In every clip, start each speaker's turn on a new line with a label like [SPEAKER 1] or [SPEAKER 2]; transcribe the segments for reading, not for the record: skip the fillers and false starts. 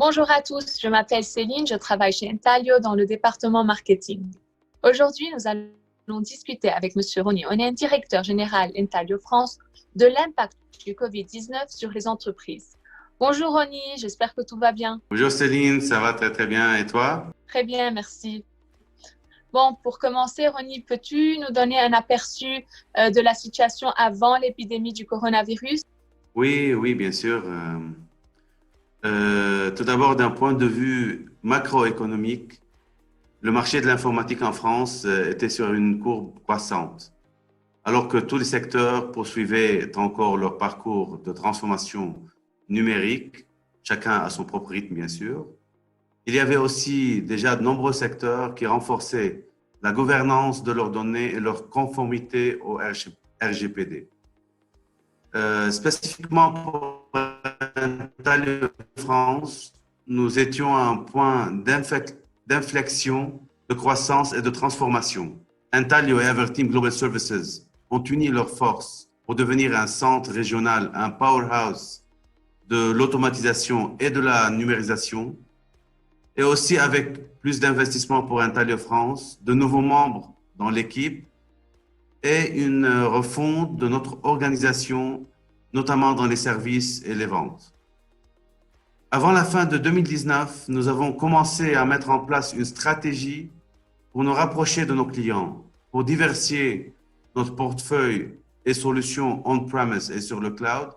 [SPEAKER 1] Bonjour à tous, je m'appelle Céline, je travaille chez Intalio dans le département marketing. Aujourd'hui, nous allons discuter avec M. Ronnie Onen, directeur général Intalio France, de l'impact du Covid-19 sur les entreprises. Bonjour Ronnie, j'espère que tout va bien.
[SPEAKER 2] Bonjour Céline, ça va très très bien et toi?
[SPEAKER 1] Très bien, merci. Bon, pour commencer, Ronnie, peux-tu nous donner un aperçu de la situation avant l'épidémie du coronavirus?
[SPEAKER 2] Oui, oui, bien sûr. Tout d'abord, d'un point de vue macroéconomique, le marché de l'informatique en France était sur une courbe croissante, alors que tous les secteurs poursuivaient encore leur parcours de transformation numérique, chacun à son propre rythme, bien sûr. Il y avait aussi déjà de nombreux secteurs qui renforçaient la gouvernance de leurs données et leur conformité au RGPD. Spécifiquement pour Intalio France, nous étions à un point d'inflexion, de croissance et de transformation. Intalio et Everteam Global Services ont uni leurs forces pour devenir un centre régional, un powerhouse de l'automatisation et de la numérisation, et aussi avec plus d'investissements pour Intalio France, de nouveaux membres dans l'équipe et une refonte de notre organisation, notamment dans les services et les ventes. Avant la fin de 2019, nous avons commencé à mettre en place une stratégie pour nous rapprocher de nos clients, pour diversifier notre portefeuille et solutions on-premise et sur le cloud,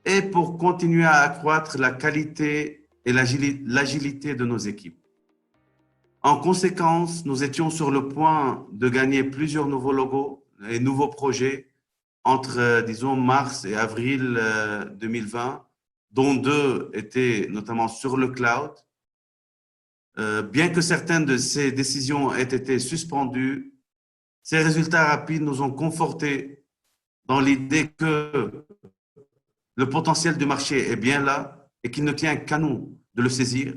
[SPEAKER 2] et pour continuer à accroître la qualité et l'agilité de nos équipes. En conséquence, nous étions sur le point de gagner plusieurs nouveaux logos et nouveaux projets entre, disons, mars et avril 2020, dont 2 étaient notamment sur le cloud. Bien que certaines de ces décisions aient été suspendues, ces résultats rapides nous ont confortés dans l'idée que le potentiel du marché est bien là et qu'il ne tient qu'à nous de le saisir.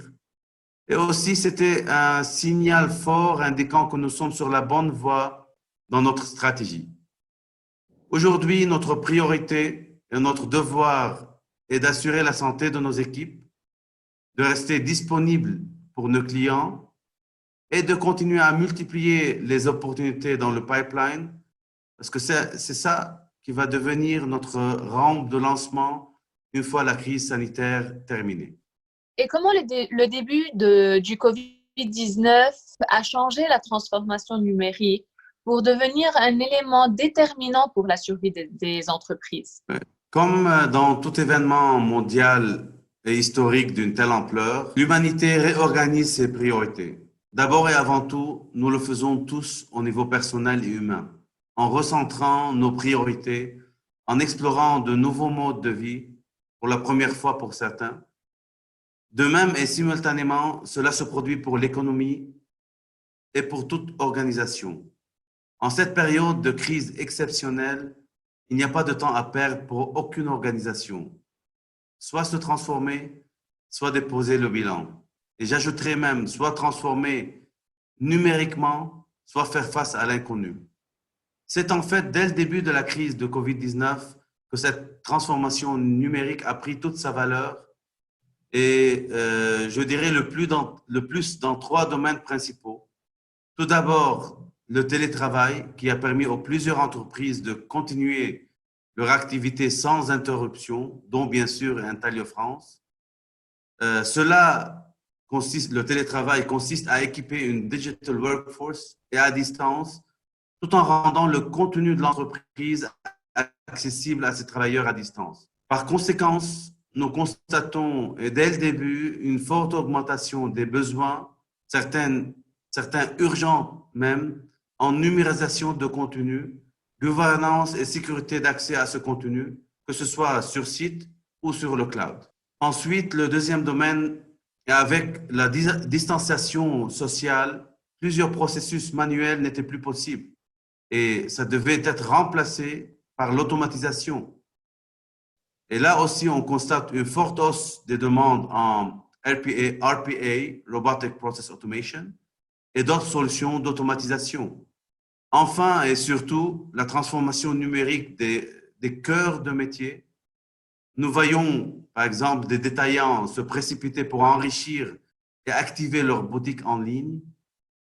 [SPEAKER 2] Et aussi, c'était un signal fort indiquant que nous sommes sur la bonne voie dans notre stratégie. Aujourd'hui, notre priorité et notre devoir est d'assurer la santé de nos équipes, de rester disponibles pour nos clients et de continuer à multiplier les opportunités dans le pipeline, parce que c'est ça qui va devenir notre rampe de lancement une fois la crise sanitaire terminée.
[SPEAKER 1] Et comment le début du Covid-19 a changé la transformation numérique pour devenir un élément déterminant pour la survie des entreprises?
[SPEAKER 2] Comme dans tout événement mondial et historique d'une telle ampleur, l'humanité réorganise ses priorités. D'abord et avant tout, nous le faisons tous au niveau personnel et humain, en recentrant nos priorités, en explorant de nouveaux modes de vie, pour la première fois pour certains. De même et simultanément, cela se produit pour l'économie et pour toute organisation. En cette période de crise exceptionnelle, il n'y a pas de temps à perdre pour aucune organisation. Soit se transformer, soit déposer le bilan. Et j'ajouterai même, soit transformer numériquement, soit faire face à l'inconnu. C'est en fait dès le début de la crise de Covid-19 que cette transformation numérique a pris toute sa valeur et je dirais le plus dans 3 domaines principaux. Tout d'abord, le télétravail qui a permis aux plusieurs entreprises de continuer leur activité sans interruption, dont bien sûr Intalio France. Le télétravail consiste à équiper une digital workforce et à distance, tout en rendant le contenu de l'entreprise accessible à ses travailleurs à distance. Par conséquent, nous constatons dès le début une forte augmentation des besoins, certains urgents même, en numérisation de contenu, gouvernance et sécurité d'accès à ce contenu, que ce soit sur site ou sur le cloud. Ensuite, le deuxième domaine, avec la distanciation sociale, plusieurs processus manuels n'étaient plus possibles et ça devait être remplacé par l'automatisation. Et là aussi, on constate une forte hausse des demandes en RPA, Robotic Process Automation, et d'autres solutions d'automatisation. Enfin et surtout, la transformation numérique des cœurs de métier, Nous voyons, par exemple, des détaillants se précipiter pour enrichir et activer leurs boutiques en ligne.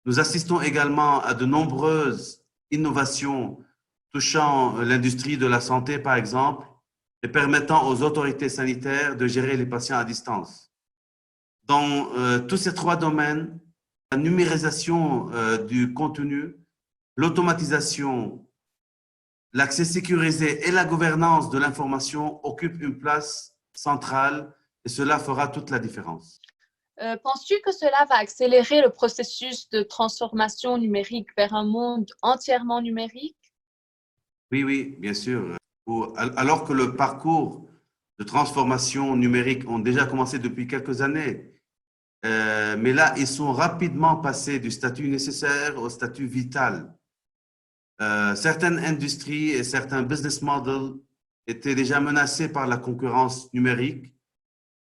[SPEAKER 2] Nous assistons également à de nombreuses innovations touchant l'industrie de la santé, par exemple, et permettant aux autorités sanitaires de gérer les patients à distance. Dans tous ces trois domaines, la numérisation du contenu, l'automatisation, l'accès sécurisé et la gouvernance de l'information occupent une place centrale et cela fera toute la différence.
[SPEAKER 1] Penses-tu que cela va accélérer le processus de transformation numérique vers un monde entièrement numérique?
[SPEAKER 2] Oui, oui, bien sûr. Alors que le parcours de transformation numérique ont déjà commencé depuis quelques années, mais là, ils sont rapidement passés du statut nécessaire au statut vital. Certaines industries et certains business models étaient déjà menacés par la concurrence numérique,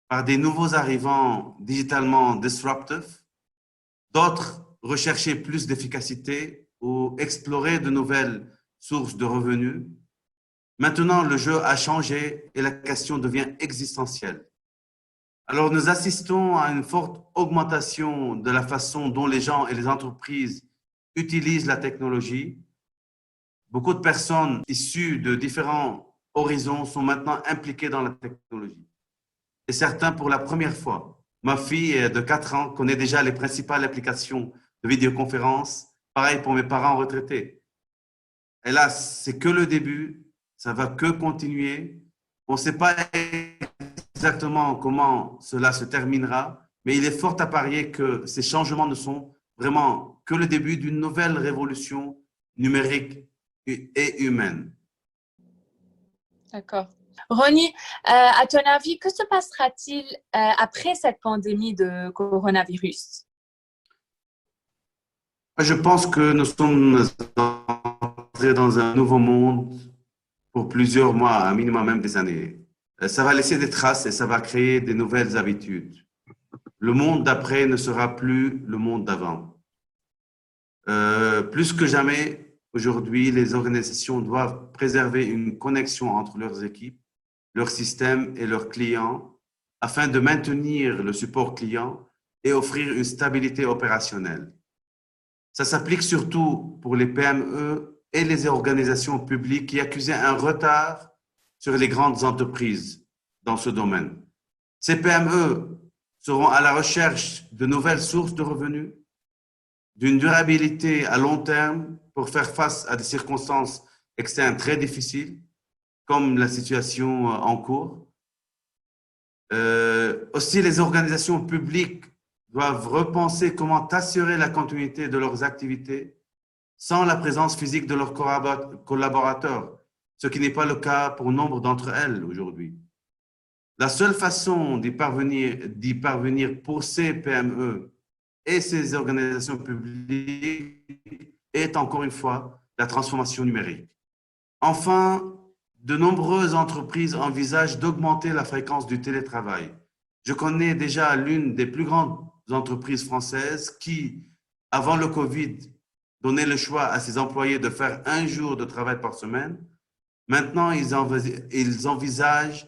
[SPEAKER 2] par des nouveaux arrivants digitalement disruptifs. D'autres recherchaient plus d'efficacité ou exploraient de nouvelles sources de revenus. Maintenant, le jeu a changé et la question devient existentielle. Alors, nous assistons à une forte augmentation de la façon dont les gens et les entreprises utilisent la technologie. Beaucoup de personnes issues de différents horizons sont maintenant impliquées dans la technologie. Et certains pour la première fois. Ma fille de 4 ans connaît déjà les principales applications de vidéoconférence. Pareil pour mes parents retraités. Et là, c'est que le début. Ça va que continuer. On ne sait pas exactement comment cela se terminera, mais il est fort à parier que ces changements ne sont vraiment que le début d'une nouvelle révolution numérique et humaine.
[SPEAKER 1] D'accord. Ronnie, à ton avis, que se passera-t-il après cette pandémie de coronavirus?
[SPEAKER 2] Je pense que nous sommes entrés dans un nouveau monde pour plusieurs mois, un minimum même des années. Ça va laisser des traces et ça va créer des nouvelles habitudes. Le monde d'après ne sera plus le monde d'avant. Plus que jamais, aujourd'hui, les organisations doivent préserver une connexion entre leurs équipes, leurs systèmes et leurs clients afin de maintenir le support client et offrir une stabilité opérationnelle. Ça s'applique surtout pour les PME et les organisations publiques qui accusaient un retard sur les grandes entreprises dans ce domaine. Ces PME seront à la recherche de nouvelles sources de revenus, d'une durabilité à long terme pour faire face à des circonstances externes très difficiles, comme la situation en cours. Aussi, les organisations publiques doivent repenser comment assurer la continuité de leurs activités sans la présence physique de leurs collaborateurs, ce qui n'est pas le cas pour nombre d'entre elles aujourd'hui. La seule façon d'y parvenir pour ces PME et ces organisations publiques est encore une fois la transformation numérique. Enfin, de nombreuses entreprises envisagent d'augmenter la fréquence du télétravail. Je connais déjà l'une des plus grandes entreprises françaises qui, avant le Covid, donnait le choix à ses employés de faire 1 jour de travail par semaine. Maintenant, ils envisagent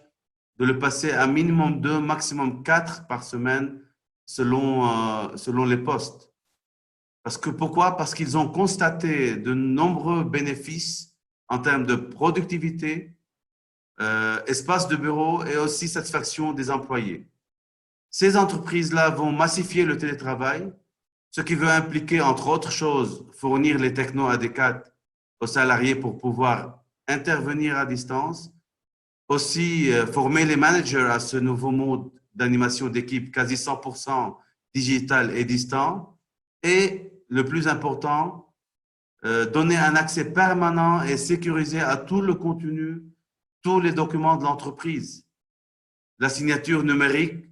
[SPEAKER 2] de le passer à minimum 2, maximum 4 par semaine selon les postes. Pourquoi? Parce qu'ils ont constaté de nombreux bénéfices en termes de productivité, espace de bureau et aussi satisfaction des employés. Ces entreprises-là vont massifier le télétravail, ce qui veut impliquer, entre autres choses, fournir les technos adéquats aux salariés pour pouvoir intervenir à distance, aussi former les managers à ce nouveau mode d'animation d'équipe quasi 100% digital et distant, et le plus important, donner un accès permanent et sécurisé à tout le contenu, tous les documents de l'entreprise. La signature numérique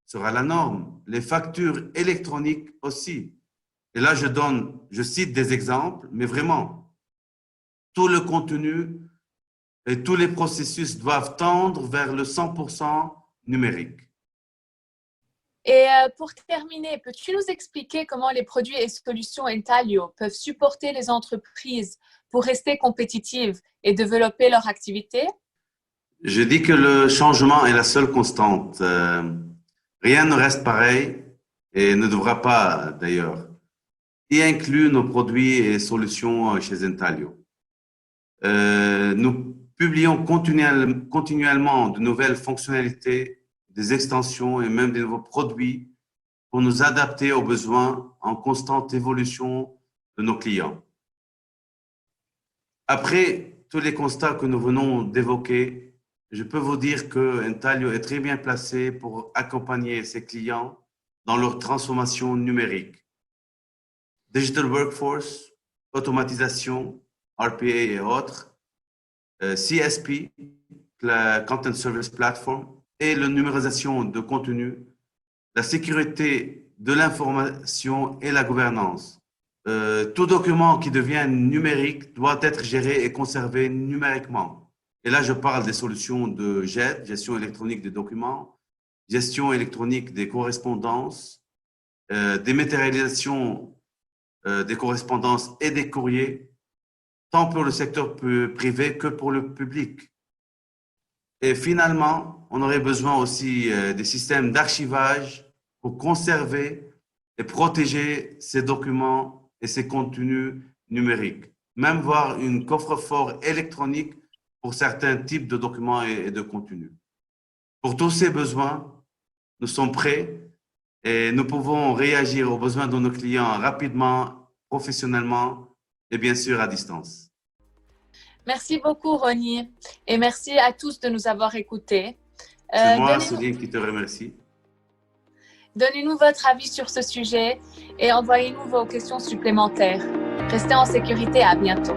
[SPEAKER 2] sera la norme, les factures électroniques aussi. Et là, je cite des exemples, mais vraiment, tout le contenu et tous les processus doivent tendre vers le 100% numérique.
[SPEAKER 1] Et pour terminer, peux-tu nous expliquer comment les produits et solutions Intalio peuvent supporter les entreprises pour rester compétitives et développer leur activité?
[SPEAKER 2] Je dis que le changement est la seule constante. Rien ne reste pareil et ne devra pas d'ailleurs. Y inclut nos produits et solutions chez Intalio. Nous publions continuellement de nouvelles fonctionnalités, des extensions et même des nouveaux produits pour nous adapter aux besoins en constante évolution de nos clients. Après tous les constats que nous venons d'évoquer, je peux vous dire que Intalio est très bien placé pour accompagner ses clients dans leur transformation numérique. Digital Workforce, automatisation, RPA et autres, CSP, la Content Service Platform, et la numérisation de contenu, la sécurité de l'information et la gouvernance. Tout document qui devient numérique doit être géré et conservé numériquement. Et là, je parle des solutions de GED, gestion électronique des documents, gestion électronique des correspondances, dématérialisation des correspondances et des courriers, tant pour le secteur privé que pour le public. Et finalement, on aurait besoin aussi des systèmes d'archivage pour conserver et protéger ces documents et ces contenus numériques, même voir une coffre-fort électronique pour certains types de documents et de contenus. Pour tous ces besoins, nous sommes prêts et nous pouvons réagir aux besoins de nos clients rapidement, professionnellement et bien sûr à distance.
[SPEAKER 1] Merci beaucoup, Ronnie, et merci à tous de nous avoir écoutés.
[SPEAKER 2] C'est moi, Céline, qui te remercie.
[SPEAKER 1] Donnez-nous votre avis sur ce sujet et envoyez-nous vos questions supplémentaires. Restez en sécurité, à bientôt.